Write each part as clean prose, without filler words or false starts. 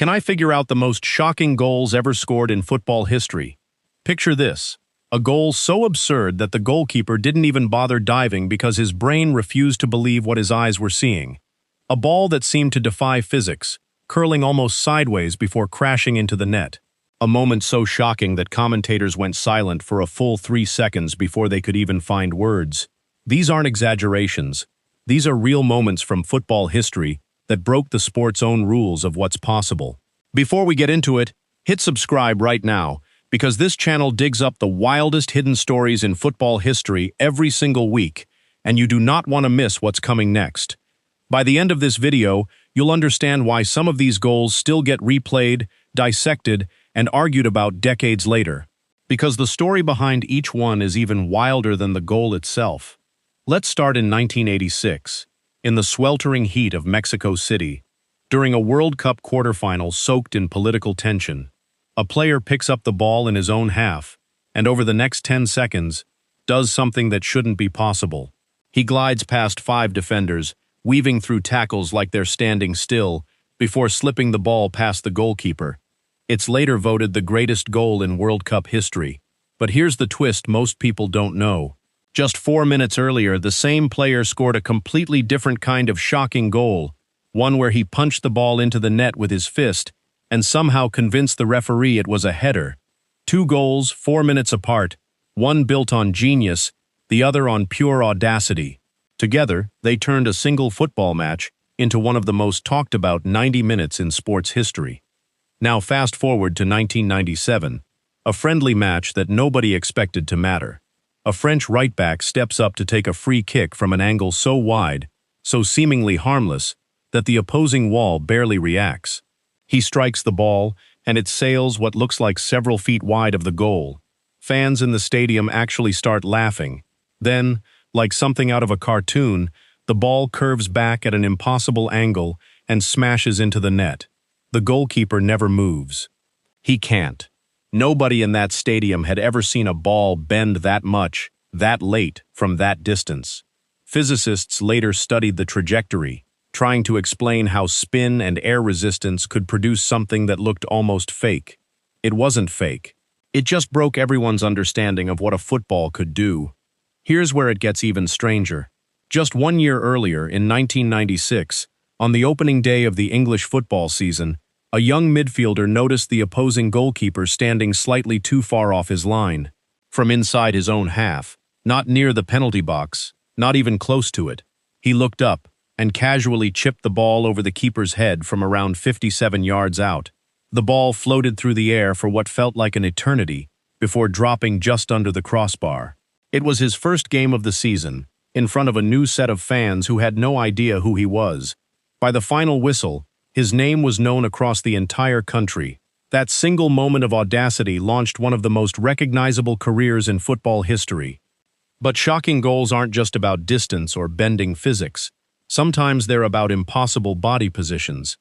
Can I figure out the most shocking goals ever scored in football history? Picture this. A goal so absurd that the goalkeeper didn't even bother diving because his brain refused to believe what his eyes were seeing. A ball that seemed to defy physics, curling almost sideways before crashing into the net. A moment so shocking that commentators went silent for a full 3 seconds before they could even find words. These aren't exaggerations. These are real moments from football history that broke the sport's own rules of what's possible. Before we get into it, hit subscribe right now, because this channel digs up the wildest hidden stories in football history every single week, and you do not want to miss what's coming next. By the end of this video, you'll understand why some of these goals still get replayed, dissected, and argued about decades later. Because the story behind each one is even wilder than the goal itself. Let's start in 1986, in the sweltering heat of Mexico City, during a World Cup quarterfinal soaked in political tension. A player picks up the ball in his own half, and over the next 10 seconds, does something that shouldn't be possible. He glides past 5 defenders, weaving through tackles like they're standing still, before slipping the ball past the goalkeeper. It's later voted the greatest goal in World Cup history. But here's the twist most people don't know. Just 4 minutes earlier, the same player scored a completely different kind of shocking goal, one where he punched the ball into the net with his fist and somehow convinced the referee it was a header. 2 goals, 4 minutes apart, one built on genius, the other on pure audacity. Together, they turned a single football match into one of the most talked about 90 minutes in sports history. Now fast forward to 1997, a friendly match that nobody expected to matter. A French right-back steps up to take a free kick from an angle so wide, so seemingly harmless, that the opposing wall barely reacts. He strikes the ball, and it sails what looks like several feet wide of the goal. Fans in the stadium actually start laughing. Then, like something out of a cartoon, the ball curves back at an impossible angle and smashes into the net. The goalkeeper never moves. He can't. Nobody in that stadium had ever seen a ball bend that much, that late, from that distance. Physicists later studied the trajectory, trying to explain how spin and air resistance could produce something that looked almost fake. It wasn't fake. It just broke everyone's understanding of what a football could do. Here's where it gets even stranger. Just 1 year earlier, in 1996, on the opening day of the English football season, a young midfielder noticed the opposing goalkeeper standing slightly too far off his line. From inside his own half, not near the penalty box, not even close to it, he looked up and casually chipped the ball over the keeper's head from around 57 yards out. The ball floated through the air for what felt like an eternity before dropping just under the crossbar. It was his first game of the season, in front of a new set of fans who had no idea who he was. By the final whistle, his name was known across the entire country. That single moment of audacity launched one of the most recognizable careers in football history. But shocking goals aren't just about distance or bending physics. Sometimes they're about impossible body positions.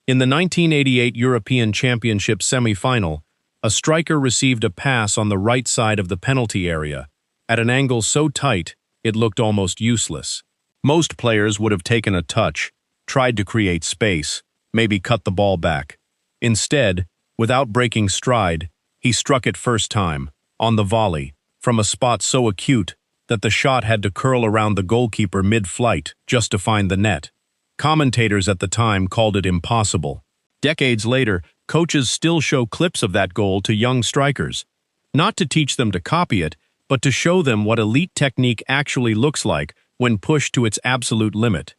In the 1988 European Championship semi-final, a striker received a pass on the right side of the penalty area, at an angle so tight it looked almost useless. Most players would have taken a touch, tried to create space, maybe cut the ball back. Instead, without breaking stride, he struck it first time, on the volley, from a spot so acute that the shot had to curl around the goalkeeper mid-flight just to find the net. Commentators at the time called it impossible. Decades later, coaches still show clips of that goal to young strikers, not to teach them to copy it, but to show them what elite technique actually looks like when pushed to its absolute limit.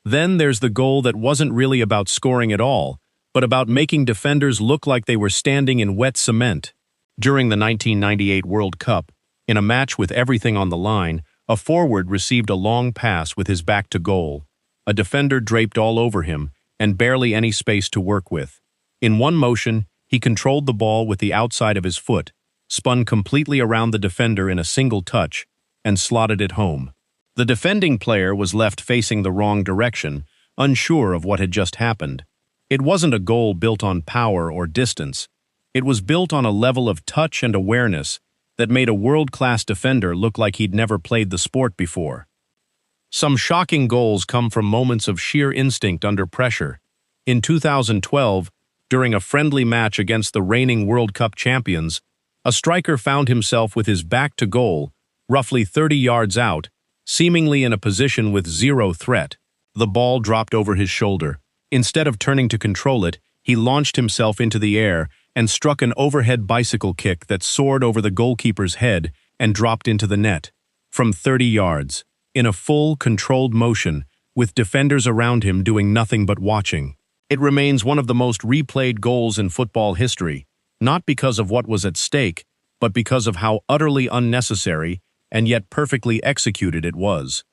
Then there's the goal that wasn't really about scoring at all, but about making defenders look like they were standing in wet cement. During the 1998 World Cup, in a match with everything on the line, a forward received a long pass with his back to goal. A defender draped all over him, and barely any space to work with. In one motion, he controlled the ball with the outside of his foot, spun completely around the defender in a single touch, and slotted it home. The defending player was left facing the wrong direction, unsure of what had just happened. It wasn't a goal built on power or distance. It was built on a level of touch and awareness that made a world-class defender look like he'd never played the sport before. Some shocking goals come from moments of sheer instinct under pressure. In 2012, During a friendly match against the reigning World Cup champions, a striker found himself with his back to goal, roughly 30 yards out, seemingly in a position with zero threat. The ball dropped over his shoulder. Instead of turning to control it, he launched himself into the air and struck an overhead bicycle kick that soared over the goalkeeper's head and dropped into the net. From 30 yards, in a full, controlled motion, with defenders around him doing nothing but watching. It remains one of the most replayed goals in football history, not because of what was at stake, but because of how utterly unnecessary and yet perfectly executed it was.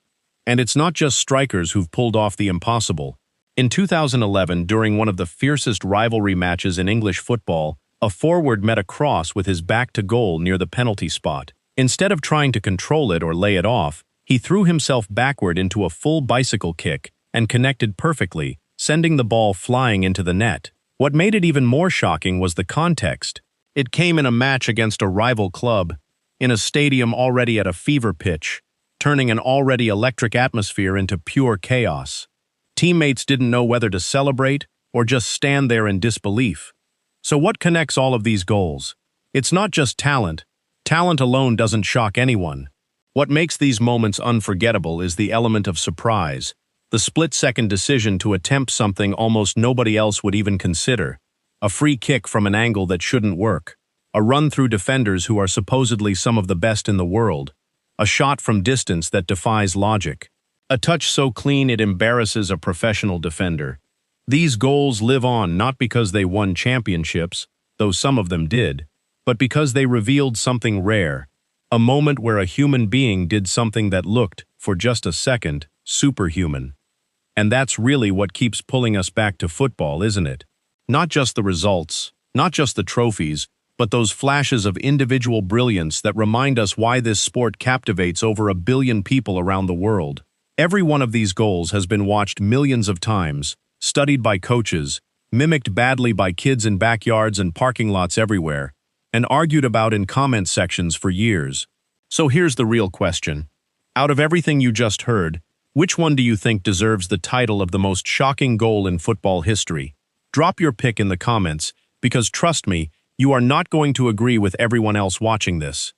And it's not just strikers who've pulled off the impossible. In 2011, during one of the fiercest rivalry matches in English football, a forward met a cross with his back to goal near the penalty spot. Instead of trying to control it or lay it off, he threw himself backward into a full bicycle kick and connected perfectly, sending the ball flying into the net. What made it even more shocking was the context. It came in a match against a rival club, in a stadium already at a fever pitch, turning an already electric atmosphere into pure chaos. Teammates didn't know whether to celebrate or just stand there in disbelief. So what connects all of these goals? It's not just talent. Talent alone doesn't shock anyone. What makes these moments unforgettable is the element of surprise, the split-second decision to attempt something almost nobody else would even consider. A free kick from an angle that shouldn't work. A run through defenders who are supposedly some of the best in the world. A shot from distance that defies logic. A touch so clean it embarrasses a professional defender. These goals live on not because they won championships, though some of them did, but because they revealed something rare. A moment where a human being did something that looked, for just a second, superhuman. And that's really what keeps pulling us back to football, isn't it? Not just the results, not just the trophies, but those flashes of individual brilliance that remind us why this sport captivates over 1 billion people around the world. Every one of these goals has been watched millions of times, studied by coaches, mimicked badly by kids in backyards and parking lots everywhere, and argued about in comment sections for years. So here's the real question. Out of everything you just heard, which one do you think deserves the title of the most shocking goal in football history? Drop your pick in the comments, because trust me, you are not going to agree with everyone else watching this.